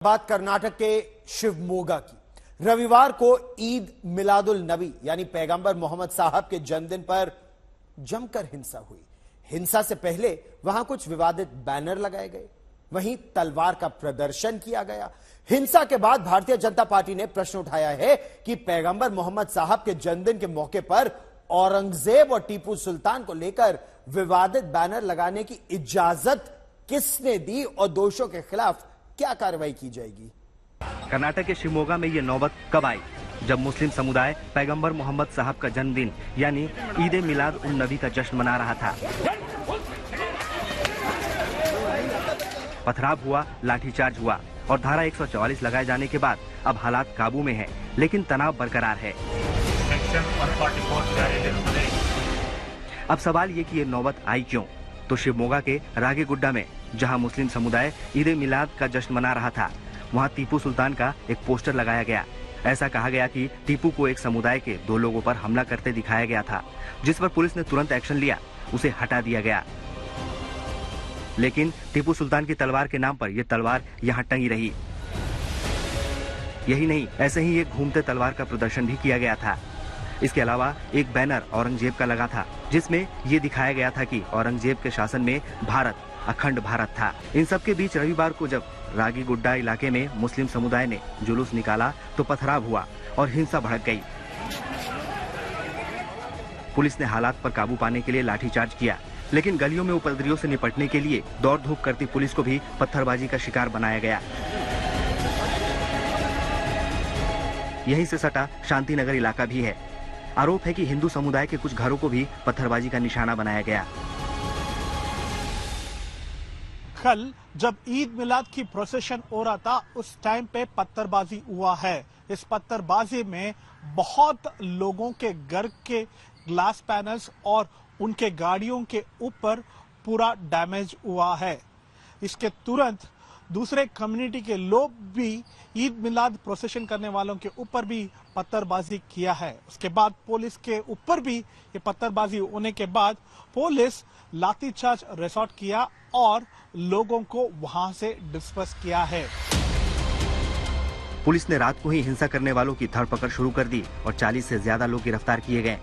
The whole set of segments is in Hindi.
बात कर्नाटक के शिवमोगा की। रविवार को ईद मिलादुल नबी यानी पैगंबर मोहम्मद साहब के जन्मदिन पर जमकर हिंसा हुई। हिंसा से पहले वहां कुछ विवादित बैनर लगाए गए, वहीं तलवार का प्रदर्शन किया गया। हिंसा के बाद भारतीय जनता पार्टी ने प्रश्न उठाया है कि पैगंबर मोहम्मद साहब के जन्मदिन के मौके पर औरंगजेब और टीपू सुल्तान को लेकर विवादित बैनर लगाने की इजाजत किसने दी और दोषियों के खिलाफ क्या कार्रवाई की जाएगी। कर्नाटक के शिवमोगा में ये नौबत कब आई जब मुस्लिम समुदाय पैगंबर मोहम्मद साहब का जन्मदिन यानी ईद मिलाद उन नबी का जश्न मना रहा था। पथराव हुआ, लाठीचार्ज हुआ और धारा 144 लगाए जाने के बाद अब हालात काबू में है, लेकिन तनाव बरकरार है। अब सवाल ये कि ये नौबत आई क्यों? तो शिवमोगा के रागेगुड्डा में जहां मुस्लिम समुदाय ईद मिलाद का जश्न मना रहा था, वहां टीपू सुल्तान का एक पोस्टर लगाया गया। ऐसा कहा गया कि टीपू को एक समुदाय के 2 लोगों पर हमला करते दिखाया गया था, जिस पर पुलिस ने तुरंत एक्शन लिया, उसे हटा दिया गया। लेकिन टीपू सुल्तान की तलवार के नाम पर यह तलवार यहां टंगी रही। यही नहीं, ऐसे ही एक घूमते तलवार का प्रदर्शन भी किया गया था। इसके अलावा एक बैनर औरंगजेब का लगा था, जिसमें ये दिखाया गया था कि औरंगजेब के शासन में भारत अखंड भारत था। इन सब के बीच रविवार को जब रागीगुड्डा इलाके में मुस्लिम समुदाय ने जुलूस निकाला तो पथराव हुआ और हिंसा भड़क गई। पुलिस ने हालात पर काबू पाने के लिए लाठीचार्ज किया, लेकिन गलियों में उपद्रवियों से निपटने के लिए दौड़ धूप करती पुलिस को भी पत्थरबाजी का शिकार बनाया गया। यहीं से सटा शांतिनगर इलाका भी है। आरोप है कि हिंदू समुदाय के कुछ घरों को भी पत्थरबाजी का निशाना बनाया गया। कल जब ईद मिलाद की प्रोसेशन हो रहा था, उस टाइम पे पत्थरबाजी हुआ है। इस पत्थरबाजी में बहुत लोगों के घर के ग्लास पैनल्स और उनके गाड़ियों के ऊपर पूरा डैमेज हुआ है। इसके तुरंत दूसरे कम्युनिटी के लोग भी ईद मिलाद प्रोसेशन करने वालों के ऊपर भी पत्थरबाजी किया है। उसके बाद पुलिस के ऊपर भी ये पत्थरबाजी होने के बाद पुलिस लाठीचार्ज रिसोर्ट किया और लोगों को वहां से डिस्पर्स किया है। पुलिस ने रात को ही हिंसा करने वालों की धरपकड़ शुरू कर दी और 40 से ज्यादा लोग गिरफ्तार किए गए।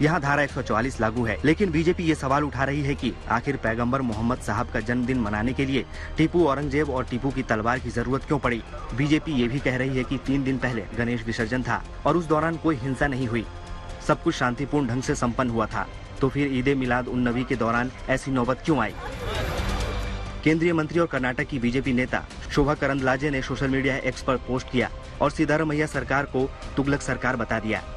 यहाँ धारा 144 लागू है, लेकिन बीजेपी ये सवाल उठा रही है कि आखिर पैगंबर मोहम्मद साहब का जन्मदिन मनाने के लिए टीपू औरंगजेब और टीपू की तलवार की जरूरत क्यों पड़ी। बीजेपी ये भी कह रही है कि 3 दिन पहले गणेश विसर्जन था और उस दौरान कोई हिंसा नहीं हुई, सब कुछ शांतिपूर्ण ढंग से संपन्न हुआ था। तो फिर ईद मिलाद उन नबी के दौरान ऐसी नौबत क्यों आई? केंद्रीय मंत्री और कर्नाटक की बीजेपी नेता शोभा करंदलाजे ने सोशल मीडिया एक्स पर पोस्ट किया और सिद्धारमैया सरकार को तुगलक सरकार बता दिया।